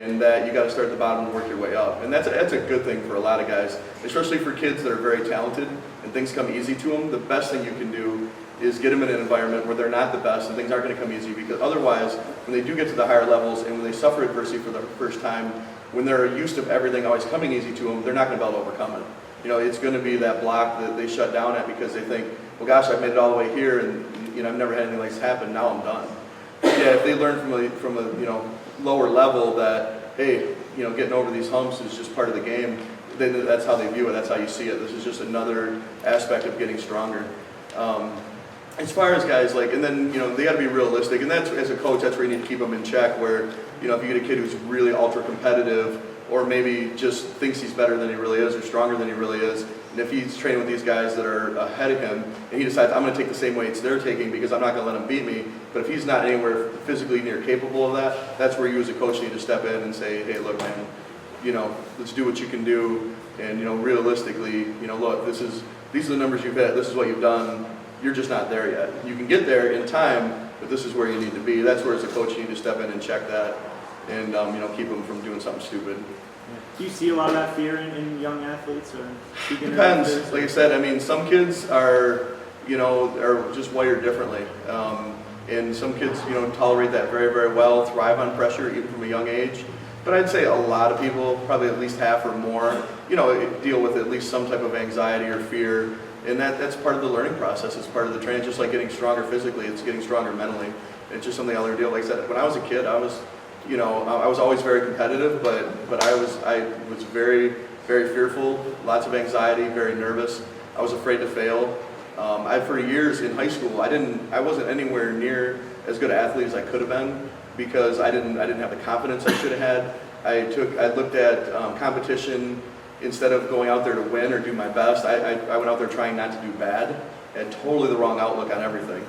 and that you got to start at the bottom and work your way up. And that's a good thing for a lot of guys, especially for kids that are very talented and things come easy to them. The best thing you can do is get them in an environment where they're not the best and things aren't going to come easy, because otherwise, when they do get to the higher levels and when they suffer adversity for the first time, when they're used to everything always coming easy to them, they're not going to be able to overcome it. You know, it's going to be that block that they shut down at because they think, well, gosh, I've made it all the way here, and I've never had anything like this happen. Now I'm done. Yeah, if they learn from a lower level that, hey, getting over these humps is just part of the game, then that's how they view it. That's how you see it. This is just another aspect of getting stronger. As far as guys, and then, they got to be realistic, and that's, as a coach, that's where you need to keep them in check, where, if you get a kid who's really ultra competitive, or maybe just thinks he's better than he really is, or stronger than he really is, and if he's training with these guys that are ahead of him, and he decides, I'm going to take the same weights they're taking because I'm not going to let him beat me, but if he's not anywhere physically near capable of that, that's where you as a coach need to step in and say, hey, look, man, let's do what you can do, and, realistically, look, these are the numbers you've hit, this is what you've done, you're just not there yet. You can get there in time, but this is where you need to be. That's where, as a coach, you need to step in and check that, and keep them from doing something stupid. Do you see a lot of that fear in young athletes or beginner Depends. athletes? Like I said, some kids are just wired differently, and some kids tolerate that very, very well, thrive on pressure even from a young age. But I'd say a lot of people, probably at least half or more, deal with at least some type of anxiety or fear. And that's part of the learning process. It's part of the training. Just like getting stronger physically, it's getting stronger mentally. It's just something I learned to deal with. Like I said, when I was a kid, I was always very competitive, but I was very, very fearful, lots of anxiety, very nervous. I was afraid to fail. For years in high school, I wasn't anywhere near as good an athlete as I could have been because I didn't have the confidence I should have had. I looked at competition. Instead of going out there to win or do my best, I went out there trying not to do bad. I had totally the wrong outlook on everything.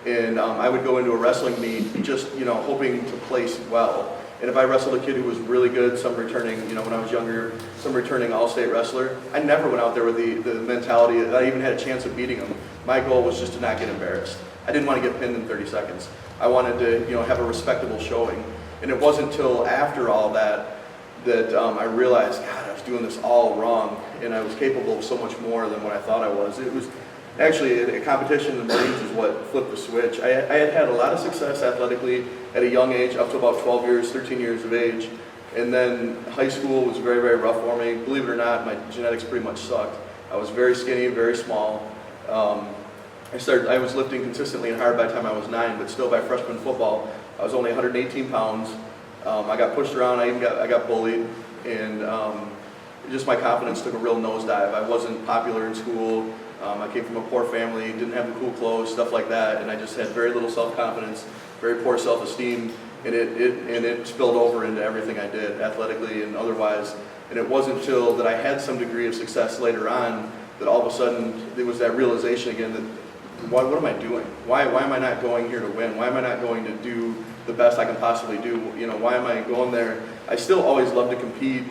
And I would go into a wrestling meet just, hoping to place well. And if I wrestled a kid who was really good, some returning, when I was younger, some returning all-state wrestler, I never went out there with the mentality that I even had a chance of beating them. My goal was just to not get embarrassed. I didn't want to get pinned in 30 seconds. I wanted to, have a respectable showing. And it wasn't until after all that I realized, God, I was doing this all wrong, and I was capable of so much more than what I thought I was. It was actually a competition in the Marines is what flipped the switch. I had a lot of success athletically at a young age, up to about 12 years, 13 years of age, and then high school was very, very rough for me. Believe it or not, my genetics pretty much sucked. I was very skinny, very small. I was lifting consistently and hard by the time I was 9, but still by freshman football, I was only 118 pounds. I got pushed around, I got bullied, and just my confidence took a real nosedive. I wasn't popular in school. I came from a poor family, didn't have the cool clothes, stuff like that, and I just had very little self-confidence, very poor self-esteem, and it spilled over into everything I did, athletically and otherwise. And it wasn't until that I had some degree of success later on that all of a sudden there was that realization again that, what am I doing? Why am I not going here to win? Why am I not going to do the best I can possibly do? Why am I going there? I still always loved to compete,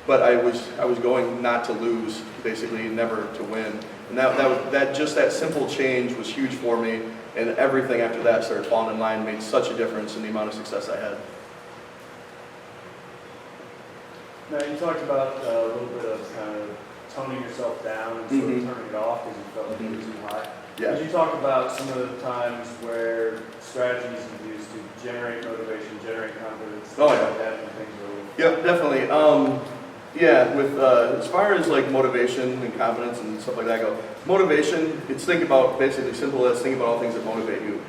but I was going not to lose, basically, never to win. And that simple change was huge for me, and everything after that started falling in line, made such a difference in the amount of success I had. Now, you talked about a little bit of kind of toning yourself down and sort of turning it off because you felt like you were too high. Yeah. Could you talk about some of the times where strategies you used to generate motivation, generate confidence, Oh, yeah. like that, when things were... Yep, definitely. With as far as motivation and confidence and stuff like that go, motivation, it's think about basically simple as think about all things that motivate you.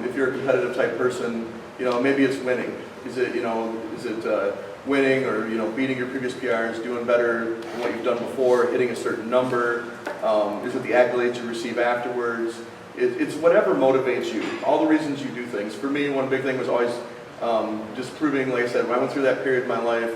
If you're a competitive type person, maybe it's winning. Is it winning or beating your previous PRs, doing better than what you've done before, hitting a certain number? Is it the accolades you receive afterwards? It's whatever motivates you. All the reasons you do things. For me, one big thing was always just proving, like I said, when I went through that period of my life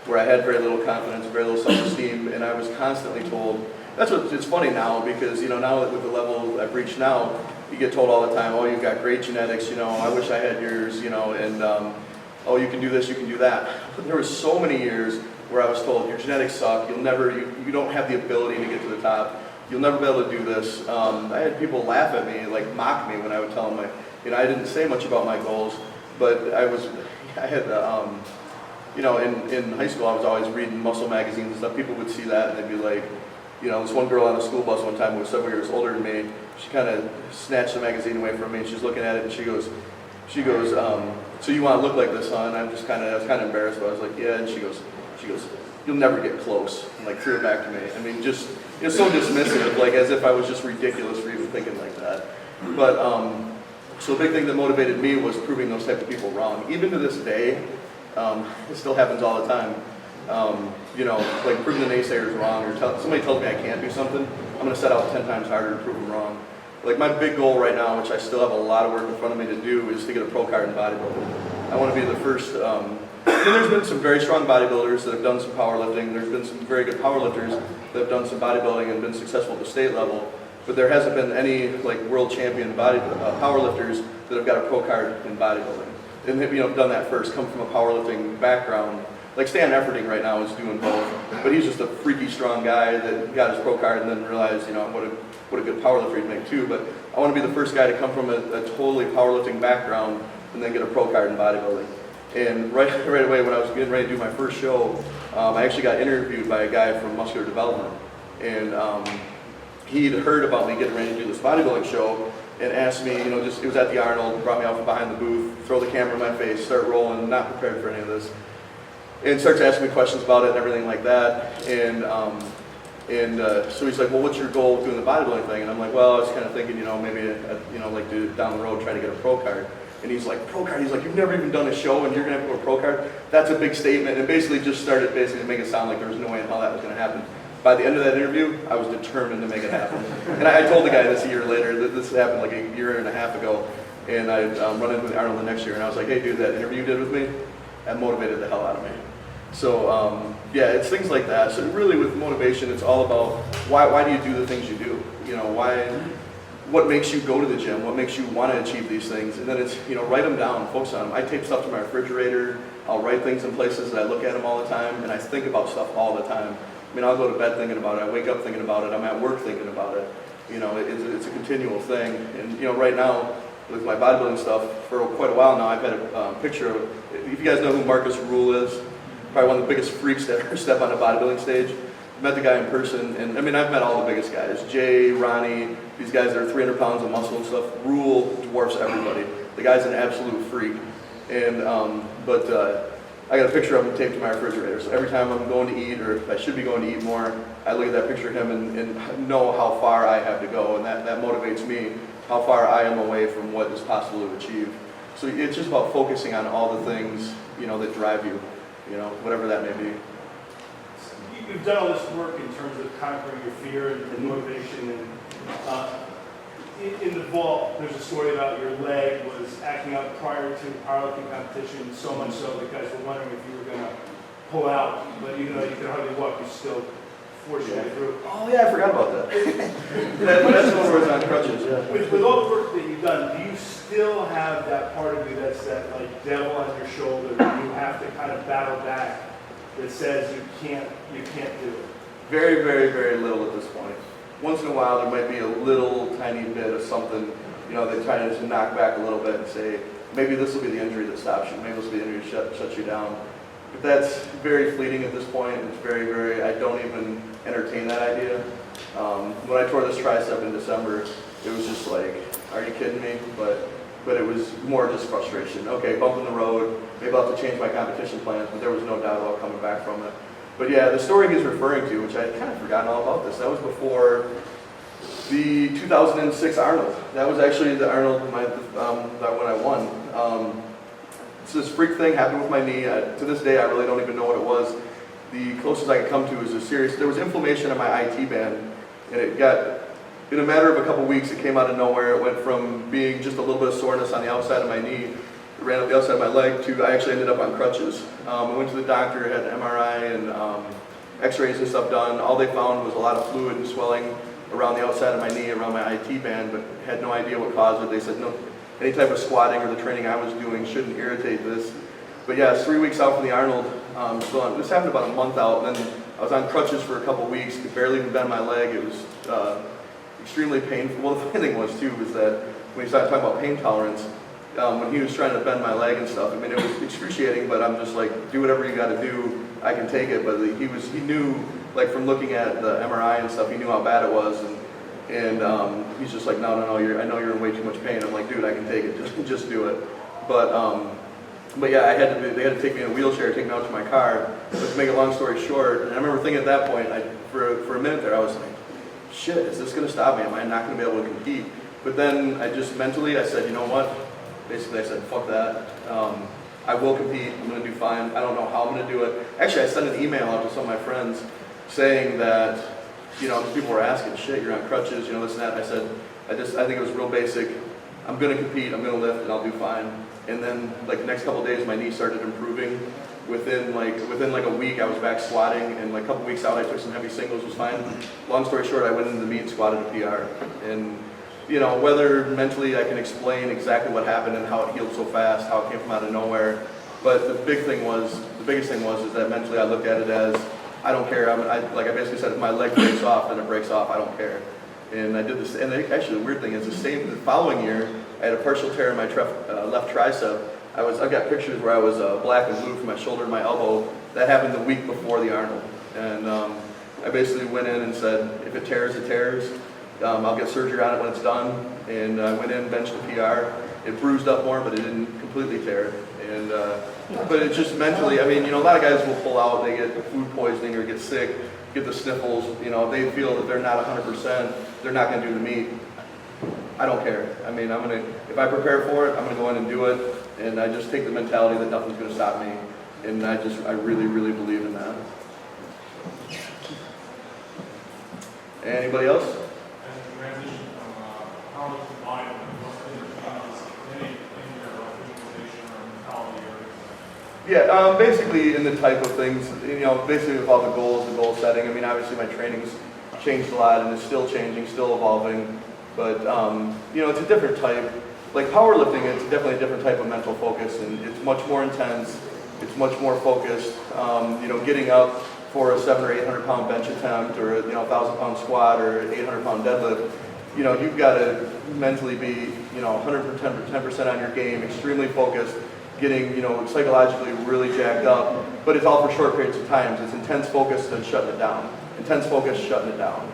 where I had very little confidence, very little self-esteem, and I was constantly told, it's funny now because, now that with the level I've reached now, you get told all the time, oh, you've got great genetics, I wish I had yours, and oh, you can do this, you can do that. But there were so many years where I was told, your genetics suck, you don't have the ability to get to the top, you'll never be able to do this. I had people laugh at me, mock me when I would tell them, I didn't say much about my goals. But I had, you know, in high school I was always reading muscle magazines and stuff. People would see that and they'd be like, you know, this one girl on the school bus one time who was several years older than me, she kind of snatched the magazine away from me and she's looking at it and she goes, so you want to look like this, huh? And I was kind of embarrassed, but I was like, yeah. And she goes, you'll never get close. And like threw it back to me. I mean, just, you know, so dismissive, like as if I was just ridiculous for even thinking like that. But, so the big thing that motivated me was proving those type of people wrong. Even to this day, it still happens all the time. You know, like proving the naysayers wrong, or somebody tells me I can't do something, I'm going to set out 10 times harder to prove them wrong. Like my big goal right now, which I still have a lot of work in front of me to do, is to get a pro card in bodybuilding. I want to be the first. And there's been some very strong bodybuilders that have done some powerlifting. There's been some very good powerlifters that have done some bodybuilding and been successful at the state level. But there hasn't been any like world champion powerlifters that have got a pro card in bodybuilding. And have, you know, done that first, come from a powerlifting background. Like Stan Efforting right now is doing both, but he's just a freaky strong guy that got his pro card and then realized, you know, what a good powerlifter he'd make too. But I want to be the first guy to come from a totally powerlifting background and then get a pro card in bodybuilding. And right away when I was getting ready to do my first show, I actually got interviewed by a guy from Muscular Development, and he'd heard about me getting ready to do this bodybuilding show and asked me, you know, just, it was at the Arnold, brought me out from behind the booth, throw the camera in my face, start rolling, not prepared for any of this. And starts asking me questions about it and everything like that. And so he's like, well, what's your goal with doing the bodybuilding thing? And I'm like, well, I was kind of thinking, you know, maybe, you know, like down the road, try to get a pro card. And he's like, pro card? He's like, you've never even done a show and you're going to have to go a pro card? That's a big statement. And basically just started to make it sound like there was no way in hell that was going to happen. By the end of that interview, I was determined to make it happen. And I told the guy this a year later, that this happened like a year and a half ago. And I run into Arnold the next year and I was like, hey dude, that interview you did with me, that motivated the hell out of me. So yeah, it's things like that. So really with motivation, it's all about why do you do the things you do? You know, what makes you go to the gym? What makes you want to achieve these things? And then it's, you know, write them down, focus on them. I tape stuff to my refrigerator. I'll write things in places that I look at them all the time, and I think about stuff all the time. I mean, I'll go to bed thinking about it. I wake up thinking about it. I'm at work thinking about it. You know, it's a continual thing. And you know, right now with my bodybuilding stuff, for quite a while now, I've had a picture of. If you guys know who Marcus Rule is, probably one of the biggest freaks that ever step on a bodybuilding stage. I met the guy in person, and I mean, I've met all the biggest guys. Jay, Ronnie, these guys that are 300 pounds of muscle and stuff. Rule dwarfs everybody. The guy's an absolute freak. And, I got a picture of him taped to my refrigerator. So every time I'm going to eat, or if I should be going to eat more, I look at that picture of him and know how far I have to go. And that motivates me, how far I am away from what is possible to achieve. So it's just about focusing on all the things, you know, that drive you, you know, whatever that may be. You've done all this work in terms of conquering your fear and motivation. And in the vault, there's a story about your leg was acting up prior to powerlifting competition, so much so that guys were wondering if you were going to pull out. But even though you could hardly walk, you still forced your way through. Oh yeah, I forgot about that. That's when I was on crutches. Yeah. With all the work that you've done, do you still have that part of you that's that like devil on your shoulder that you have to kind of battle back that says you can't do it? Very, very, very little at this point. Once in a while, there might be a little tiny bit of something, you know, they try to just knock back a little bit and say, maybe this will be the injury that stops you. Maybe this will be the injury that shuts you down. But that's very fleeting at this point. It's very, very, I don't even entertain that idea. When I tore this tricep in December, it was just like, are you kidding me? But it was more just frustration. Okay, bump in the road. Maybe I'll have to change my competition plans, but there was no doubt about coming back from it. But yeah, the story he's referring to, which I had kind of forgotten all about this, that was before the 2006 Arnold. That was actually the Arnold when I won. So this freak thing happened with my knee. To this day, I really don't even know what it was. The closest I could come to was there was inflammation in my IT band, and it got, in a matter of a couple weeks, it came out of nowhere. It went from being just a little bit of soreness on the outside of my knee, it ran up the outside of my leg, to I actually ended up on crutches. I went to the doctor, had an MRI and x-rays and stuff done. All they found was a lot of fluid and swelling around the outside of my knee, around my IT band, but had no idea what caused it. They said no, any type of squatting or the training I was doing shouldn't irritate this. But yeah, it's 3 weeks out from the Arnold. This happened about a month out, and then I was on crutches for a couple weeks, could barely even bend my leg. It was extremely painful. Well, the funny thing was too, was that when you start talking about pain tolerance, when he was trying to bend my leg and stuff. I mean, it was excruciating, but I'm just like, do whatever you got to do. I can take it. But he knew, like from looking at the MRI and stuff, he knew how bad it was, and he's just like, no, I know you're in way too much pain. I'm like, dude, I can take it. Just do it. But yeah, they had to take me in a wheelchair, take me out to my car. But to make a long story short, and I remember thinking at that point, for a minute there, I was like, shit, is this going to stop me? Am I not going to be able to compete? But then I just mentally, I said, you know what? Basically, I said, fuck that. I will compete. I'm going to do fine. I don't know how I'm going to do it. Actually, I sent an email out to some of my friends saying that, people were asking, shit, you're on crutches, this and that. And I said, I think it was real basic. I'm going to compete. I'm going to lift, and I'll do fine. And then, like the next couple of days, my knee started improving. Within a week, I was back squatting, and like a couple weeks out, I took some heavy singles, was fine. Long story short, I went into the meet and squatted a PR. And whether mentally I can explain exactly what happened and how it healed so fast, how it came from out of nowhere, but the biggest thing was is that mentally I looked at it as, I don't care. Like I basically said, if my leg breaks off, then it breaks off. I don't care. And I did this. And actually, the weird thing is the following year, I had a partial tear in my left tricep. I've got pictures where I was black and blue from my shoulder to my elbow. That happened the week before the Arnold. And I basically went in and said, if it tears, it tears. I'll get surgery on it when it's done. And I went in, benched the PR. It bruised up more, but it didn't completely tear. And but it just mentally, a lot of guys will pull out, they get food poisoning or get sick, get the sniffles. They feel that they're not 100%, they're not going to do the meet. I don't care. If I prepare for it, I'm going to go in and do it. And I just take the mentality that nothing's going to stop me. And I really, really believe in that. Anybody else? As a transition from powerlifting to bodybuilding, what's the difference in your visualization or mentality or? Yeah, basically in the type of things, basically with all the goal setting. Obviously my training's changed a lot and it's still changing, still evolving. But, it's a different type. Like powerlifting, it's definitely a different type of mental focus, and it's much more intense. It's much more focused. Getting up for a 700 or 800 pound bench attempt, or a 1,000 pound squat, or an 800 pound deadlift. You've got to mentally be 110% on your game, extremely focused, getting psychologically really jacked up. But it's all for short periods of time. It's intense focus and shutting it down. Intense focus, shutting it down.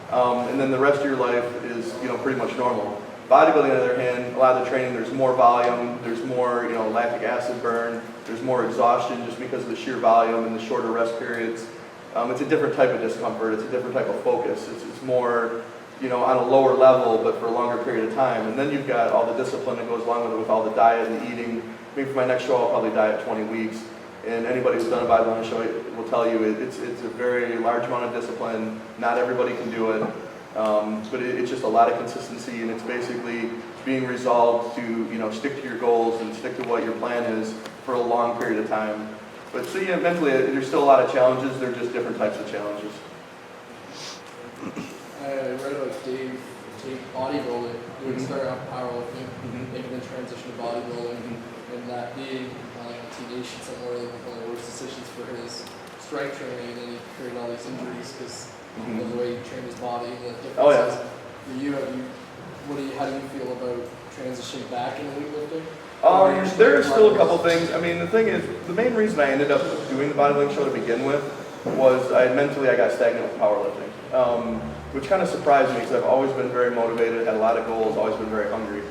And then the rest of your life is pretty much normal. Bodybuilding, on the other hand, a lot of the training, there's more volume, there's more lactic acid burn, there's more exhaustion just because of the sheer volume and the shorter rest periods. It's a different type of discomfort, it's a different type of focus. It's more on a lower level but for a longer period of time. And then you've got all the discipline that goes along with it, with all the diet and the eating. For my next show I'll probably diet 20 weeks. And anybody who's done a bodybuilding show will tell you it's a very large amount of discipline. Not everybody can do it. But it's just a lot of consistency, and it's basically being resolved to stick to your goals and stick to what your plan is for a long period of time. But so mentally there's still a lot of challenges. They're just different types of challenges. I read about Dave bodybuilding, doing starting out powerlifting, making the transition to bodybuilding, and that being Stagnation, somewhere one of the worst decisions for his strength training, and he created all these injuries because of the way he trained his body and the differences. Oh, yeah. For you, how do you feel about transitioning back into weightlifting? There are still a couple things. The thing is, the main reason I ended up doing the bodybuilding show to begin with was I got stagnant with powerlifting, which kind of surprised me because I've always been very motivated, had a lot of goals, always been very hungry.